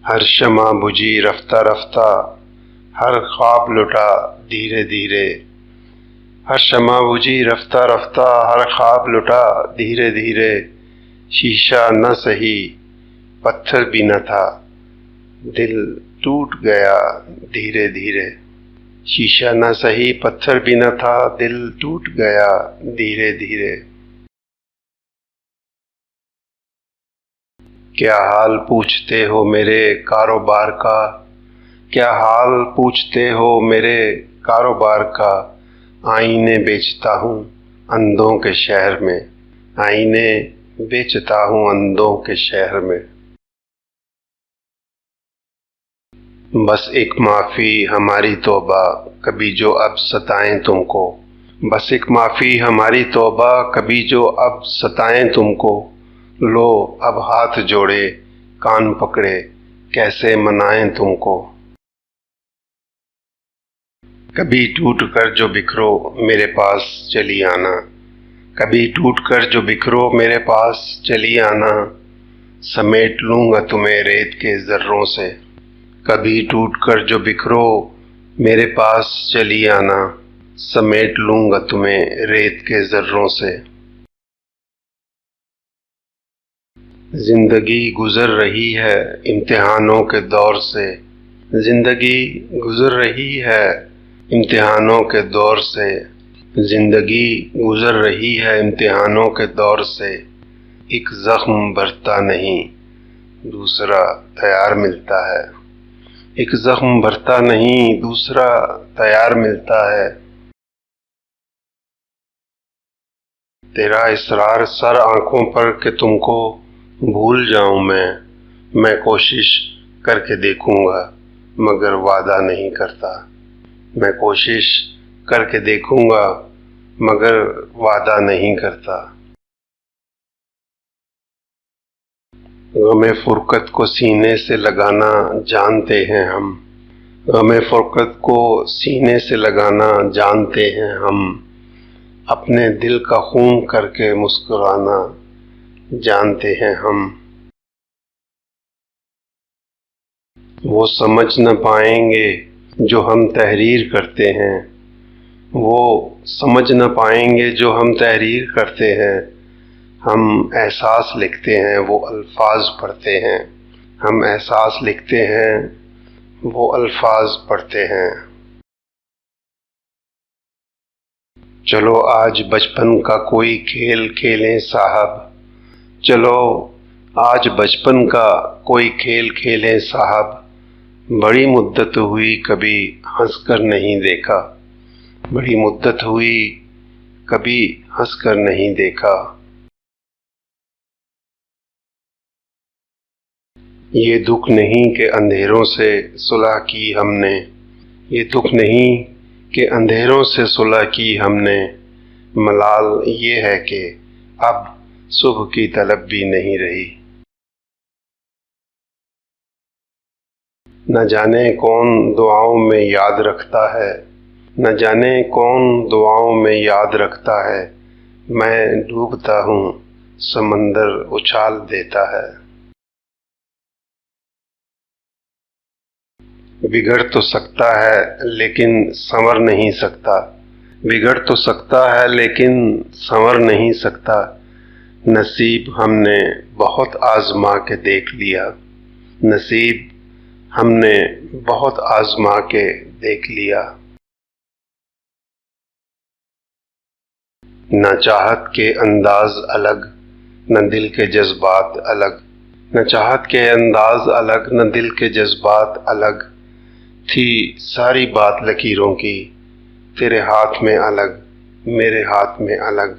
हर शमा बुझी रफ्ता रफ्ता, हर ख्वाब लुटा धीरे धीरे। हर शमा बुझी रफ्ता रफ्ता, हर ख्वाब लुटा धीरे धीरे। शीशा न सही पत्थर भी न था, दिल टूट गया धीरे धीरे। शीशा न सही पत्थर भी न था, दिल टूट गया धीरे धीरे। क्या हाल पूछते हो मेरे कारोबार का, क्या हाल पूछते हो मेरे कारोबार का। आईने बेचता हूँ अंधों के शहर में, आईने बेचता हूँ अंधों के शहर में। बस एक माफ़ी हमारी तौबा, कभी जो अब सताएं तुमको। बस एक माफ़ी हमारी तौबा, कभी जो अब सताएं तुमको। लो अब हाथ जोड़े कान पकड़े, कैसे मनाएं तुमको। कभी टूट कर जो बिखरो मेरे पास चली आना, कभी टूट कर जो बिखरो मेरे पास चली आना। समेट लूँगा तुम्हें रेत के ज़र्रों से, कभी टूट कर जो बिखरो मेरे पास चली आना। समेट लूँगा तुम्हें रेत के ज़र्रों से। जिंदगी गुजर रही है इम्तिहानों के दौर से, जिंदगी गुजर रही है इम्तिहानों के दौर से। जिंदगी गुजर रही है इम्तिहानों के दौर से। एक जख्म भरता नहीं दूसरा तैयार मिलता है, एक जख्म भरता नहीं दूसरा तैयार मिलता है। तेरा इसरार सर आंखों पर कि तुमको भूल जाऊं मैं कोशिश करके देखूंगा मगर वादा नहीं करता। मैं कोशिश करके देखूंगा मगर वादा नहीं करता। गमे फुरकत को सीने से लगाना जानते हैं हम, गमे फुरकत को सीने से लगाना जानते हैं हम। अपने दिल का खून करके मुस्कुराना जानते हैं हम। वो समझ न पाएंगे जो हम तहरीर करते हैं, वो समझ न पाएंगे जो हम तहरीर करते हैं। हम एहसास लिखते हैं वो अल्फाज पढ़ते हैं, हम एहसास लिखते हैं वो अल्फाज पढ़ते हैं। चलो आज बचपन का कोई खेल खेलें साहब, चलो आज बचपन का कोई खेल खेलें साहब। बड़ी मुद्दत हुई कभी हंसकर नहीं देखा, बड़ी मुद्दत हुई कभी हंसकर नहीं देखा। ये दुख नहीं कि अंधेरों से सुलह की हमने, ये दुख नहीं कि अंधेरों से सुलह की हमने। मलाल ये है कि अब सुबह की तलब भी नहीं रही। न जाने कौन दुआओं में याद रखता है, न जाने कौन दुआओं में याद रखता है। मैं डूबता हूँ समंदर उछाल देता है। बिगड़ तो सकता है लेकिन संवर नहीं सकता, बिगड़ तो सकता है लेकिन संवर नहीं सकता। नसीब हमने बहुत आजमा के देख लिया, नसीब हमने बहुत आजमा के देख लिया। न चाहत के अंदाज अलग न दिल के जज्बात अलग, न चाहत के अंदाज अलग न दिल के जज्बात अलग। थी सारी बात लकीरों की तेरे हाथ में अलग मेरे हाथ में अलग।